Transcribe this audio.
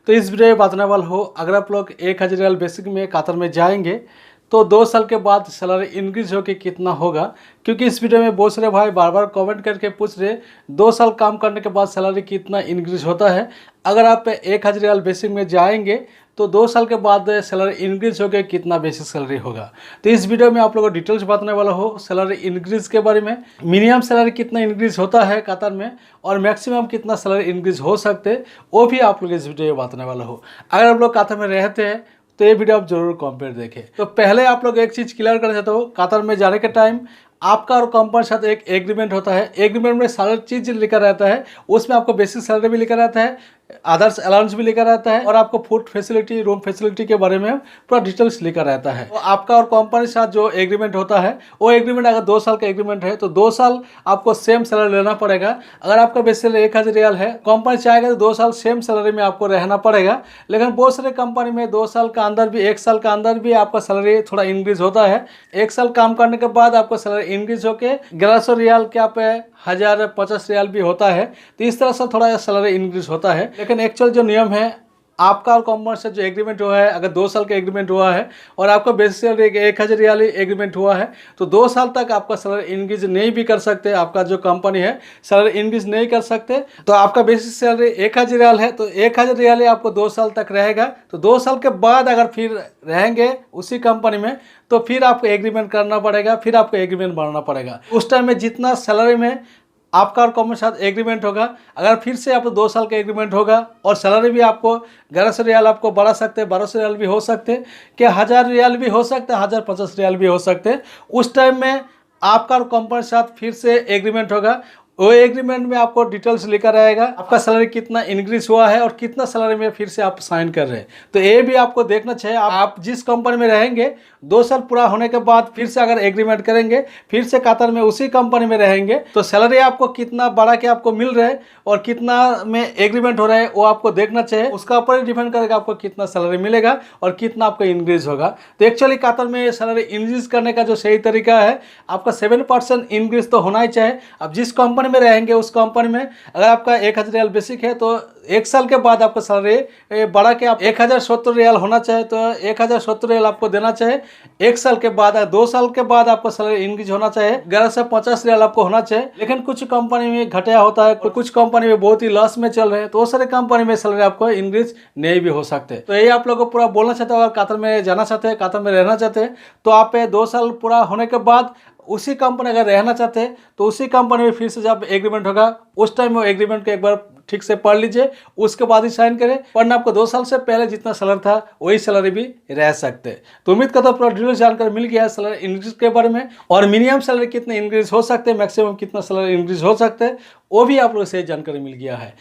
तो इस वीडियो में बताने वाला हो, अगर आप लोग 1000 रियाल बेसिक में कतर में जाएंगे तो 2 साल के बाद सैलरी इंक्रीज होकर कितना होगा। क्योंकि इस वीडियो में बहुत सारे भाई बार बार कमेंट करके पूछ रहे 2 साल काम करने के बाद सैलरी कितना इंक्रीज होता है। अगर आप 1000 रियाल बेसिक में जाएंगे तो 2 साल के बाद सैलरी इंक्रीज होकर कितना बेसिक सैलरी होगा। तो इस वीडियो में आप लोगों को डिटेल्स बताने वाला हो सैलरी इंक्रीज के बारे में, मिनिमम सैलरी कितना इंक्रीज होता है कतर में और मैक्सिमम कितना सैलरी इंक्रीज हो सकते वो भी आप लोग इस वीडियो में बताने वाला हो। अगर आप लोग कतर में रहते हैं तो ये वीडियो आप जरूर कंप्लीट देखें। तो पहले आप लोग एक चीज़ क्लियर करना चाहते हो, कतर में जाने के टाइम आपका और कंपनी के साथ एक एग्रीमेंट होता है। एग्रीमेंट में सारी चीज़ लिखा रहता है, उसमें आपको बेसिक सैलरी भी लिखा रहता है, अदर्स अलाउंस भी लिखा रहता है और आपको फूड फैसिलिटी, रूम फैसिलिटी के बारे में पूरा डिटेल्स लिखा रहता है। तो आपका और कंपनी के साथ जो एग्रीमेंट होता है वो एग्रीमेंट अगर 2 साल का एग्रीमेंट है तो 2 साल आपको सेम सैलरी लेना पड़ेगा। अगर आपका बेसिक सैलरी 1000 रियाल है, कंपनी चाहेगा तो 2 साल सेम सैलरी में आपको रहना पड़ेगा। लेकिन बहुत सारे कंपनी में 2 साल का अंदर भी, 1 साल का अंदर भी आपका सैलरी थोड़ा इंक्रीज होता है। 1 साल काम करने के बाद आपका सैलरी इंक्रीज होकर 1100 रियाल क्या पे 1050 रियाल भी होता है। तो इस तरह से थोड़ा सैलरी इंक्रीज होता है। लेकिन एक्चुअल जो नियम है, आपका और कंपनी से जो एग्रीमेंट हुआ है, अगर 2 साल का एग्रीमेंट हुआ है और आपका बेसिक सैलरी 1000 रियाल एग्रीमेंट हुआ है तो 2 साल तक आपका सैलरी इंक्रीज नहीं भी कर सकते। आपका जो कंपनी है सैलरी इंक्रीज नहीं कर सकते। तो आपका बेसिक सैलरी 1000 रियाल है तो 1000 रियाल ही आपको 2 साल तक रहेगा। तो 2 साल के बाद अगर फिर रहेंगे उसी कंपनी में तो फिर आपको एग्रीमेंट करना पड़ेगा, फिर आपको एग्रीमेंट बढ़ाना पड़ेगा। उस टाइम में जितना सैलरी में आपका और कंपनी के साथ एग्रीमेंट होगा, अगर फिर से आपको 2 साल का एग्रीमेंट होगा और सैलरी भी आपको 1100 रियाल आपको बढ़ा सकते हैं, 1200 रियाल भी हो सकते हैं, कि 1000 रियाल भी हो सकते हैं, 1050 रियाल भी हो सकते हैं। उस टाइम में आपका और कंपनी के साथ फिर से एग्रीमेंट होगा। वो एग्रीमेंट में आपको डिटेल्स लिखा रहेगा, आपका सैलरी कितना इंक्रीज हुआ है और कितना सैलरी में फिर से आप साइन कर रहे हैं। तो ये भी आपको देखना चाहिए। आप जिस कंपनी में रहेंगे 2 साल पूरा होने के बाद फिर से अगर एग्रीमेंट करेंगे, फिर से कतर में उसी कंपनी में रहेंगे तो सैलरी आपको कितना बढ़ा के आपको मिल रहा है और कितना में एग्रीमेंट हो रहा है वो आपको देखना चाहिए। उसका ऊपर ही डिपेंड करेगा आपको कितना सैलरी मिलेगा और कितना आपका इंक्रीज होगा। तो एक्चुअली कतर में सैलरी इंक्रीज करने का जो सही तरीका है, आपका 7% इंक्रीज तो होना ही चाहिए। अब जिस कंपनी में रहेंगे उस कंपनी में अगर आपका 1000 रियाल बेसिक है तो 1 साल के बाद आपका सैलरी बढ़ा के आप 1070 रियाल होना चाहिए। तो 1070 रियाल आपको देना चाहिए 1 साल के बाद। 2 साल के बाद आपका सैलरी इंक्रीज होना चाहिए, 1150 रियाल आपको होना चाहिए। लेकिन कुछ कंपनी में घटिया होता है, कुछ कंपनी में बहुत ही लॉस में चल रहे हैं, तो वो सारे कंपनी में सैलरी आपको इंक्रीज नहीं भी हो सकते। तो यही आप लोगों को पूरा बोलना चाहते हो। अगर कतर में जाना चाहते हैं, कतर में रहना चाहते हैं तो आप 2 साल पूरा होने के बाद उसी कंपनी अगर रहना चाहते हैं तो उसी कंपनी में फिर से जब एग्रीमेंट होगा उस टाइम वो एग्रीमेंट को एक बार ठीक से पढ़ लीजिए, उसके बाद ही साइन करें, वरना आपको 2 साल से पहले जितना सैलरी था वही सैलरी भी रह सकते हैं। तो उम्मीद करता हूं पूरा डिटेल जानकारी मिल गया है सैलरी इंक्रीज के बारे में और मिनिमम सैलरी कितने इंक्रीज हो सकते हैं, मैक्सिमम कितना सैलरी इंक्रीज हो सकते हैं वो भी आप लोगों से जानकारी मिल गया है।